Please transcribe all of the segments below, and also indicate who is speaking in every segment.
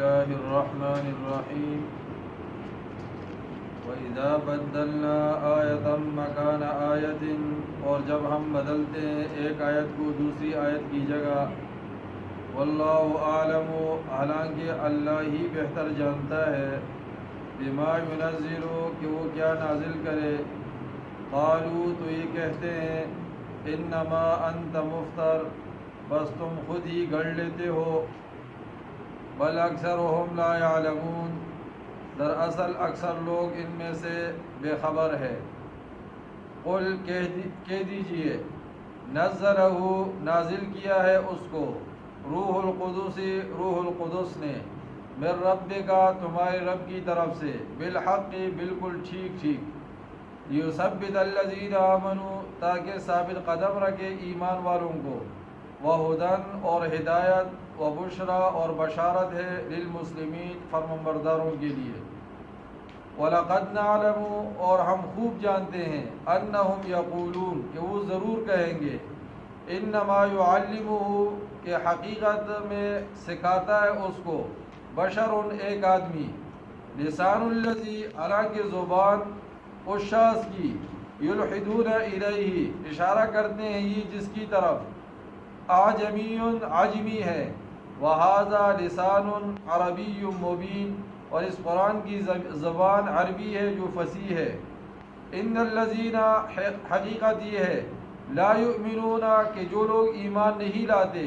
Speaker 1: الله الرحمن الرحيم وَإِذَا بَدَّلْنَا آيَةً مَكَانَ آيَةٍ اور جب ہم بدلتے ہیں ایک آیت کو دوسری آیت کی جگہ واللہ اعلم حالانکہ اللہ ہی بہتر جانتا ہے بما ينزل کہ وہ کیا نازل کرے قالوا تو یہ کہتے ہیں انما انت مفتر بس تم خود ہی گڑھ لیتے ہو بل اکثرهم لا يعلمون دراصل اکثر لوگ ان میں سے بے خبر ہے قل کہہ دیجئے نزلہ نازل کیا ہے اس کو روح القدس نے من ربک تمہارے رب کی طرف سے بالحق بالکل ٹھیک لیثبت الذین آمنوا تاکہ ثابت قدم رکھے ایمان والوں کو وہدن اور ہدایت وبشرا اور بشارت ہے للمسلمین فرمانبرداروں کے لیے وَلَقَدْ نَعْلَمُ اور ہم خوب جانتے ہیں أَنَّهُمْ يَقُولُونَ کہ وہ ضرور کہیں گے إِنَّمَا يُعَلِّمُهُ کہ حقیقت میں سکھاتا ہے اس کو بشر ایک آدمی لسان الذی حالانکہ زبان اس شخص کی یلحدون الیہ اشارہ کرتے ہیں یہ جس کی طرف اعجمی عجمی ہے وہذا لسان عربی مبین اور اس قرآن کی زبان عربی ہے جو فصیح ہے ان الذین حقیقت یہ ہے لا یؤمنون کہ جو لوگ ایمان نہیں لاتے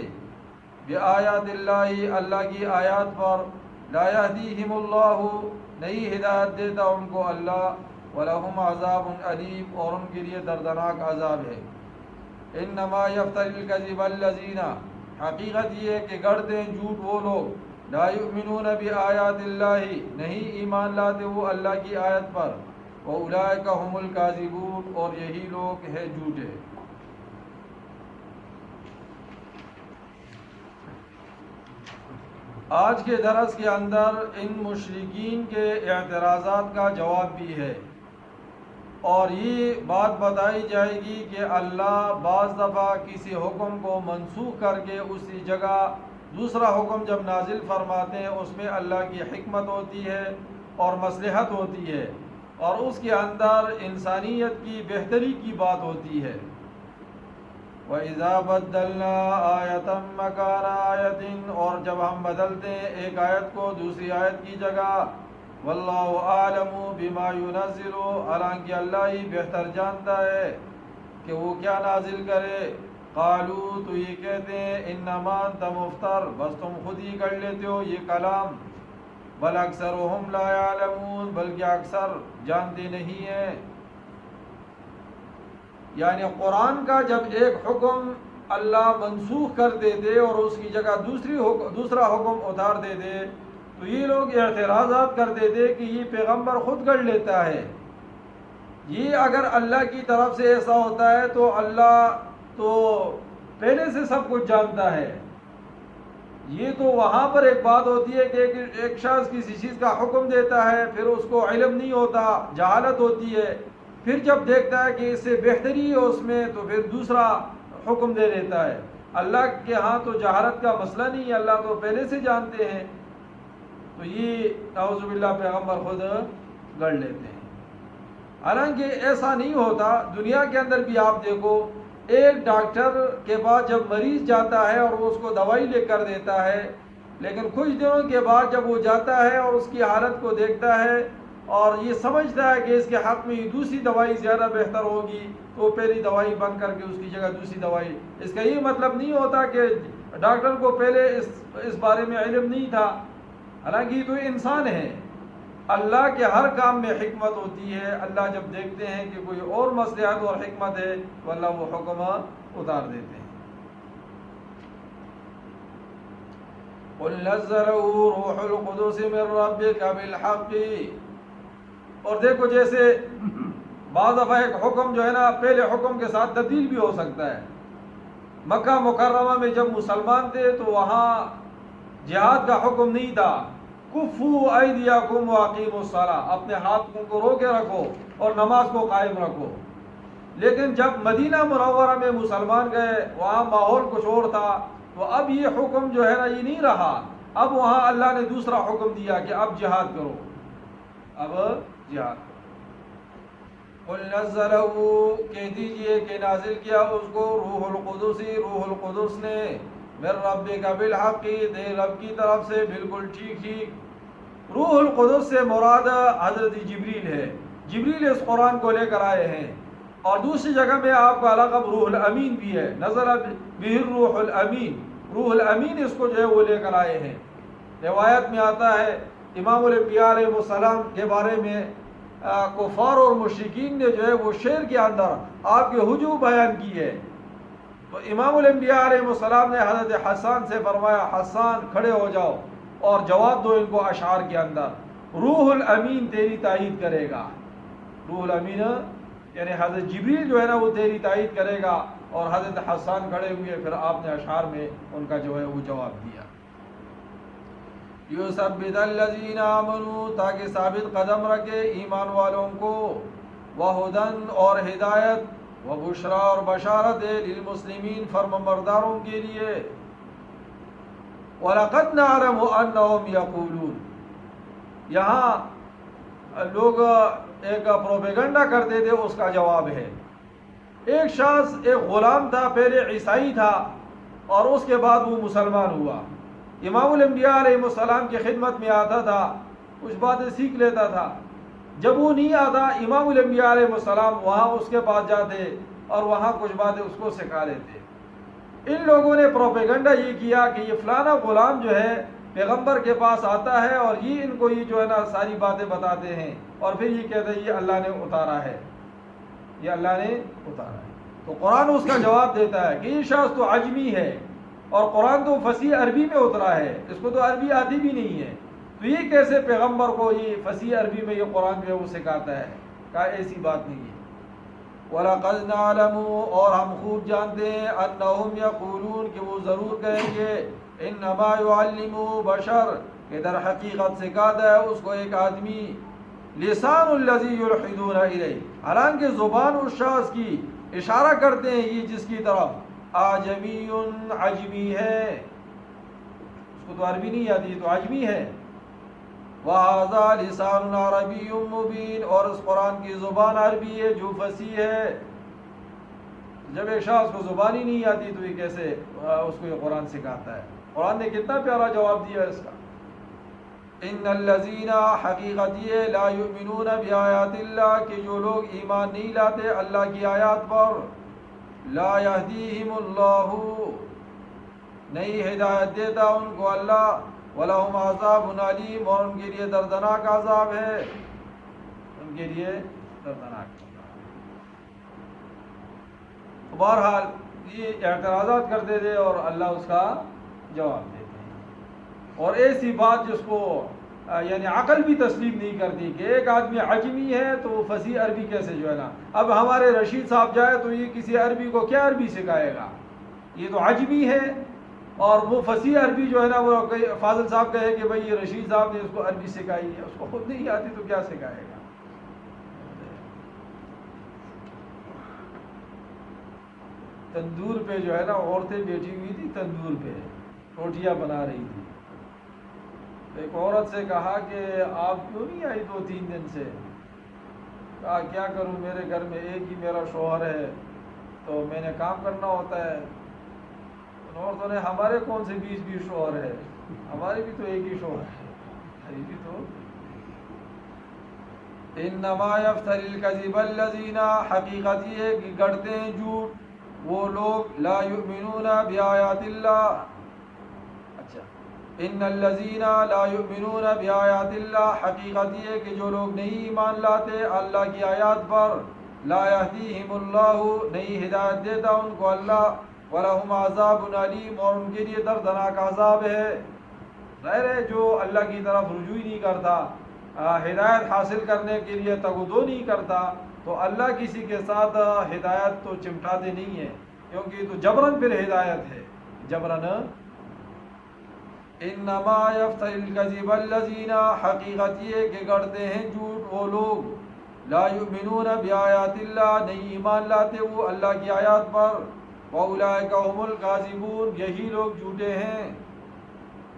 Speaker 1: بآیات اللہ کی آیات پر لا یہدیہم اللہ نہیں ہدایت دیتا ان کو اللہ ولہم عذاب علیم اور ان کے لیے دردناک عذاب ہے انما یفتری الکذب الذین حقیقت یہ ہے کہ گڑھتے ہیں جھوٹ وہ لوگ لا یؤمنون بآیات اللہ نہیں ایمان لاتے وہ اللہ کی آیت پر وَأُولَئِكَ هُمُ الْكَاذِبُونَ اور یہی لوگ ہیں جھوٹے آج کے درس کے اندر ان مشرکین کے اعتراضات کا جواب بھی ہے اور یہ بات بتائی جائے گی کہ اللہ بعض دفعہ کسی حکم کو منسوخ کر کے اسی جگہ دوسرا حکم جب نازل فرماتے ہیں اس میں اللہ کی حکمت ہوتی ہے اور مصلحت ہوتی ہے اور اس کے اندر انسانیت کی بہتری کی بات ہوتی ہے وَإِذَا بَدَّلْنَا آیَةً مَكَانَ آیَةٍ اور جب ہم بدلتے ہیں ایک آیت کو دوسری آیت کی جگہ واللہ اعلم بما ينزل حالانکہ اللہ ہی بہتر جانتا ہے کہ وہ کیا نازل کرے قالوا تو یہ کہتے ہیں انما انت مفتر بس تم خود ہی کر لیتے ہو یہ کلام بل اکثرهم لا يعلمون بلکہ اکثر جانتے نہیں ہیں یعنی قرآن کا جب ایک حکم اللہ منسوخ کر دیتے اور اس کی جگہ دوسرا حکم اتار دیتے تو یہ لوگ اعتراضات کر دیتے کہ یہ پیغمبر خود کر لیتا ہے یہ اگر اللہ کی طرف سے ایسا ہوتا ہے تو اللہ تو پہلے سے سب کچھ جانتا ہے یہ تو وہاں پر ایک بات ہوتی ہے کہ ایک شخص کسی چیز کا حکم دیتا ہے پھر اس کو علم نہیں ہوتا جہالت ہوتی ہے پھر جب دیکھتا ہے کہ اس سے بہتری ہے اس میں تو پھر دوسرا حکم دے دیتا ہے اللہ کے ہاں تو جہالت کا مسئلہ نہیں ہے اللہ تو پہلے سے جانتے ہیں تو یہ نعوذ باللہ پیغمبر خود گڑھ لیتے ہیں حالانکہ ایسا نہیں ہوتا دنیا کے اندر بھی آپ دیکھو ایک ڈاکٹر کے پاس جب مریض جاتا ہے اور وہ اس کو دوائی لے کر دیتا ہے لیکن کچھ دنوں کے بعد جب وہ جاتا ہے اور اس کی حالت کو دیکھتا ہے اور یہ سمجھتا ہے کہ اس کے حق میں دوسری دوائی زیادہ بہتر ہوگی تو پہلی دوائی بند کر کے اس کی جگہ دوسری دوائی اس کا یہ مطلب نہیں ہوتا کہ ڈاکٹر کو پہلے اس بارے میں علم نہیں تھا حالانکہ یہ تو انسان ہے اللہ کے ہر کام میں حکمت ہوتی ہے اللہ جب دیکھتے ہیں کہ کوئی اور مصلحت اور حکمت ہے تو اللہ وہ حکم اتار دیتے ہیں قُلْ نَزَّلَهُ رُوحُ الْقُدُسِ مِنْ رَبِّكَ بِالْحَقِّ اور دیکھو جیسے بعض دفعہ ایک حکم جو ہے نا پہلے حکم کے ساتھ تبدیل بھی ہو سکتا ہے مکہ مکرمہ میں جب مسلمان تھے تو وہاں جہاد کا حکم نہیں تھا کفوا ایدیکم واقیموا الصلاۃ اپنے ہاتھوں کو روکے رکھو اور نماز کو قائم رکھو لیکن جب مدینہ منورہ میں مسلمان گئے وہاں ماحول کچھ اور تھا تو اب یہ حکم جو ہے نا یہ نہیں رہا اب وہاں اللہ نے دوسرا حکم دیا کہ اب جہاد کرو، اب جہاد کرو۔ قل نزلہ، کہہ دیجئے کہ نازل کیا اس کو روح القدس، روح القدس نے، من ربک بالحق، تیرے رب کی طرف سے بالکل ٹھیک ٹھیک۔ روح القدس سے مراد حضرت جبریل ہے، جبریل اس قرآن کو لے کر آئے ہیں۔ اور دوسری جگہ میں آپ کا لقب روح الامین بھی ہے، نزل بہ الروح الامین، روح الامین اس کو جو ہے وہ لے کر آئے ہیں۔ روایت میں آتا ہے امام الانبیاء علیہ السلام کے بارے میں کفار اور مشرکین نے جو ہے وہ شعر کے اندر آپ کے ہجوم بیان کی ہے، تو امام الانبیاء علیہ السلام نے حضرت حسان سے فرمایا حسان کھڑے ہو جاؤ اور جواب دو ان کو اشعار کے اندر، روح الامین تیری تائید کرے گا۔ روح الامین یعنی حضرت جبریل جو ہے نا وہ تیری تائید کرے گا، اور حضرت حسان کھڑے ہوئے، پھر آپ نے اشعار میں ان کا جو ہے وہ جواب دیا۔ یثبت الذین آمنوا، تاکہ ثابت قدم رکھے ایمان والوں کو، وہدن اور ہدایت، وبشرا اور بشارت ہے، للمسلمین فرمانبرداروں کے لیے۔ وَلَقَدْ نَعْلَمُ أَنَّهُمْ يَقُولُونَ، یہاں لوگ ایک پروپیگنڈا کرتے تھے، اس کا جواب ہے۔ ایک شخص ایک غلام تھا، پہلے عیسائی تھا اور اس کے بعد وہ مسلمان ہوا۔ امام الانبیاء علیہ السلام کی خدمت میں آتا تھا، کچھ باتیں سیکھ لیتا تھا۔ جب وہ نہیں آتا، امام الانبیاء علیہ السلام وہاں اس کے پاس جاتے اور وہاں کچھ باتیں اس کو سکھا لیتے۔ ان لوگوں نے پروپیگنڈا یہ کیا کہ یہ فلانا غلام جو ہے پیغمبر کے پاس آتا ہے اور یہ ان کو یہ جو ہے نا ساری باتیں بتاتے ہیں، اور پھر یہ کہتے ہیں یہ اللہ نے اتارا ہے، یہ اللہ نے اتارا ہے۔ تو قرآن اس کا جواب دیتا ہے کہ یہ شخص تو عجمی ہے، اور قرآن تو فصیح عربی میں اترا ہے، اس کو تو عربی آتی بھی نہیں ہے، تو یہ کیسے پیغمبر کو یہ فصیح عربی میں یہ قرآن جو ہے وہ سکھاتا ہے؟ کہا ایسی بات نہیں ہے۔ وَلَقَدْ نَعْلَمُ، اور ہم خوب جانتے ہیں، أَنَّهُمْ يَقُولُونَ کہ وہ ضرور کہیں گے، إِنَّمَا يُعَلِّمُ بَشَرٌ کہ در حقیقت سکھاتا ہے اس کو ایک آدمی، لسان الذی یلحدون الیہ، حالانکہ زبان اس شخص کی اشارہ کرتے ہیں یہ جس کی طرف، آجمی عجمی ہے، اس کو تو عربی نہیں آتی تو عجمی ہے۔ وَهَذَا لِسَانٌ عَرَبِيٌّ مُبِينٌ، اور اس قرآن کی زبان عربی ہے جو فصیح ہے۔ جب ایک شخص کو زبان ہی نہیں آتی تو یہ کیسے اس کو یہ قرآن سکھاتا ہے؟ قرآن نے کتنا پیارا جواب دیا اس کا۔ ان الذین، حقیقت یہ، لا یؤمنون بآیات اللہ کہ جو لوگ ایمان نہیں لاتے اللہ کی آیات پر، لا یہدیہم اللہ نہیں ہدایت دیتا ان کو اللہ، وَلَهُمْ عَذَابٌ عَلِيمٌ اور ان کے لیے دردناک عذاب ہے، ان کے لیے دردناک عذاب۔ بہرحال یہ اعتراضات کرتے تھے اور اللہ اس کا جواب دیتے ہیں، اور ایسی بات جس کو یعنی عقل بھی تسلیم نہیں کرتی کہ ایک آدمی عجمی ہے تو وہ فصیح عربی کیسے جو ہے نا، اب ہمارے رشید صاحب جائے تو یہ کسی عربی کو کیا عربی سکھائے گا؟ یہ تو عجمی ہے، اور وہ فصیح عربی جو ہے نا وہ فاضل صاحب کہے کہ بھئی یہ رشید صاحب نے اس کو عربی سکھائی ہے، اس کو خود نہیں آتی تو کیا سکھائے گا؟ تندور پہ جو ہے نا عورتیں بیٹھی ہوئی تھی، تندور پہ روٹیاں بنا رہی تھی۔ ایک عورت سے کہا کہ آپ کیوں نہیں آئی 2-3 دن سے؟ کہا کیا کروں، میرے گھر میں ایک ہی میرا شوہر ہے تو میں نے کام کرنا ہوتا ہے۔ عورتوں نے ہمارے کون سے 20 شوہر ہے، ہمارے بھی تو ایک ہی شوہر ہے، یہ بھی تو۔ انما یفتری الکذب الذین، حقیقت یہ ہے کہ گڑھتے ہیں جھوٹ وہ لوگ، لا یؤمنون بآیات اللہ، اچھا، ان الذین لا یؤمنون بآیات اللہ، حقیقت یہ ہے کہ جو لوگ نہیں ایمان لاتے اللہ کی آیات پر، لا یہدیہم اللہ نہیں ہدایت دیتا ان کو اللہ، وَلَهُمْ عَذَابٌ عَلِيمٌ اور ان کے لیے دردناک عذاب ہے۔ ظاہر ہے جو اللہ کی طرف رجوع نہیں کرتا، ہدایت حاصل کرنے کے لیے تگ و دو نہیں کرتا، تو اللہ کسی کے ساتھ ہدایت تو چمٹاتے نہیں ہیں، کیونکہ تو جبرن پھر ہدایت ہے، جبرن۔ انما یفتری الکذب الذین، حقیقت یہ کہ گڑھتے ہیں جھوٹ وہ لوگ، لا یؤمنون بآیات اللہ نہیں ایمان لاتے وہ اللہ کی آیات پر، وَأُولَئِكَ هُمُ الْكَاذِبُونَ یہی لوگ جھوٹے ہیں۔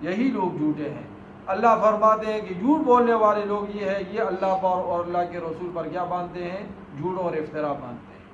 Speaker 1: یہی لوگ جھوٹے ہیں۔ اللہ فرماتے ہیں کہ جھوٹ بولنے والے لوگ یہ ہے، یہ اللہ پر اور اللہ کے رسول پر کیا باندھتے ہیں؟ جھوٹ اور افترا باندھتے ہیں۔